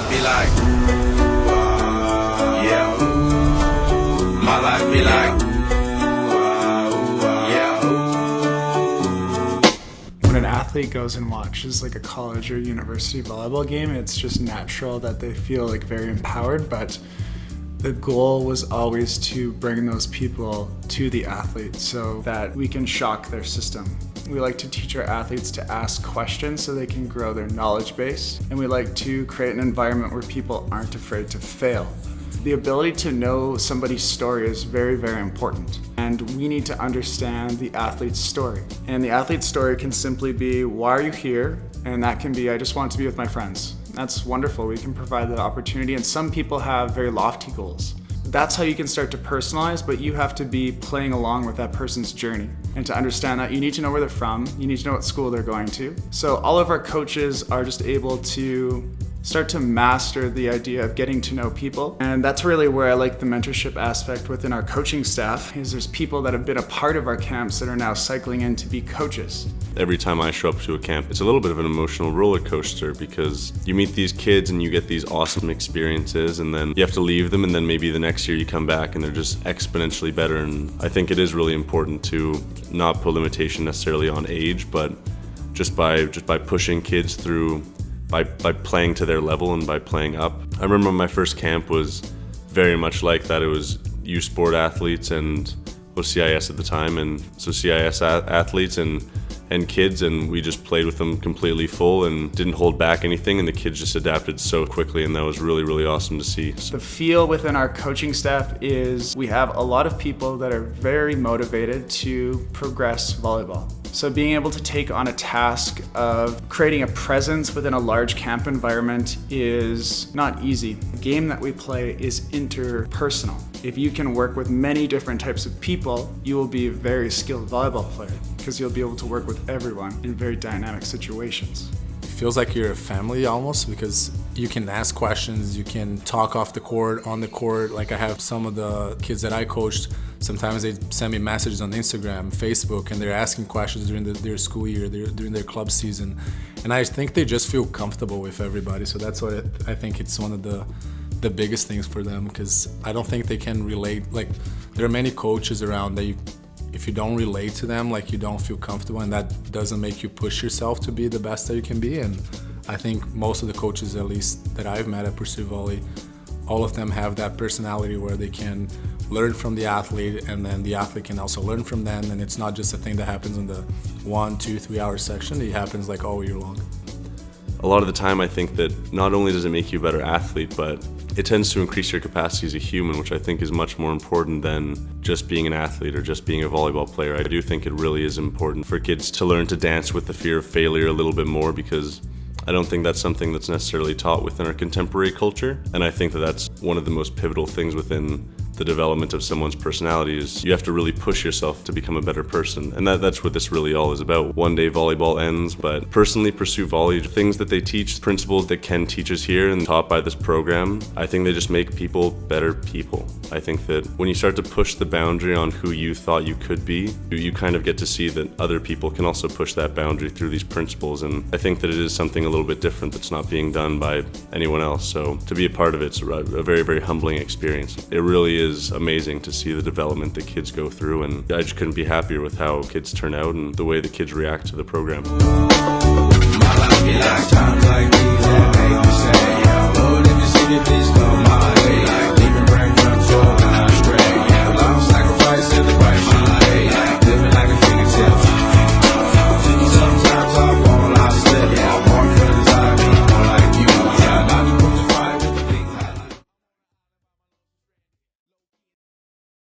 life be like, yeah. My life be like, yeah. When an athlete goes and watches like a college or university volleyball game, it's just natural that they feel like very empowered, but the goal was always to bring those people to the athlete so that we can shock their system. We like to teach our athletes to ask questions so they can grow their knowledge base, and we like to create an environment where people aren't afraid to fail. The ability to know somebody's story is very, very important, and we need to understand the athlete's story. And the athlete's story can simply be, why are you here? And that can be, I just want to be with my friends. That's wonderful. We can provide that opportunity, and some people have very lofty goals. That's how you can start to personalize, but you have to be playing along with that person's journey. And to understand that, you need to know where they're from, you need to know what school they're going to. So all of our coaches are just able to start to master the idea of getting to know people. And that's really where I like the mentorship aspect within our coaching staff, is there's people that have been a part of our camps that are now cycling in to be coaches. Every time I show up to a camp, it's a little bit of an emotional roller coaster because you meet these kids and you get these awesome experiences, and then you have to leave them, and then maybe the next year you come back and they're just exponentially better. And I think it is really important to not put limitation necessarily on age, but just by pushing kids through, by playing to their level and by playing up. I remember my first camp was very much like that. It was USport athletes and was CIS at the time, and so CIS athletes and kids, and we just played with them completely full and didn't hold back anything, and the kids just adapted so quickly, and that was really, really awesome to see. The feel within our coaching staff is we have a lot of people that are very motivated to progress volleyball. So being able to take on a task of creating a presence within a large camp environment is not easy. The game that we play is interpersonal. If you can work with many different types of people, you will be a very skilled volleyball player because you'll be able to work with everyone in very dynamic situations. It feels like you're a family almost, because you can ask questions, you can talk off the court, on the court. Like I have some of the kids that I coached, sometimes they send me messages on Instagram, Facebook, and they're asking questions during their school year, during their club season. And I think they just feel comfortable with everybody. So that's why I think it's one of the biggest things for them, because I don't think they can relate. Like there are many coaches around that if you don't relate to them, like you don't feel comfortable, and that doesn't make you push yourself to be the best that you can be. And I think most of the coaches, at least that I've met at Pursuit Volley, all of them have that personality where they can learn from the athlete, and then the athlete can also learn from them, and it's not just a thing that happens in the 1, 2, 3 hour section, it happens like all year long. A lot of the time I think that not only does it make you a better athlete, but it tends to increase your capacity as a human, which I think is much more important than just being an athlete or just being a volleyball player. I do think it really is important for kids to learn to dance with the fear of failure a little bit more, because I don't think that's something that's necessarily taught within our contemporary culture. And I think that that's one of the most pivotal things within the development of someone's personality, is you have to really push yourself to become a better person. And that's what this really all is about. One day volleyball ends, but personally Pursuit Volley, things that they teach, principles that Ken teaches here and taught by this program, I think they just make people better people. I think that when you start to push the boundary on who you thought you could be, you kind of get to see that other people can also push that boundary through these principles. And I think that it is something a little bit different that's not being done by anyone else. So to be a part of it's a very, very humbling experience. It really is amazing to see the development that kids go through, and I just couldn't be happier with how kids turn out and the way the kids react to the program. My life be like times like these.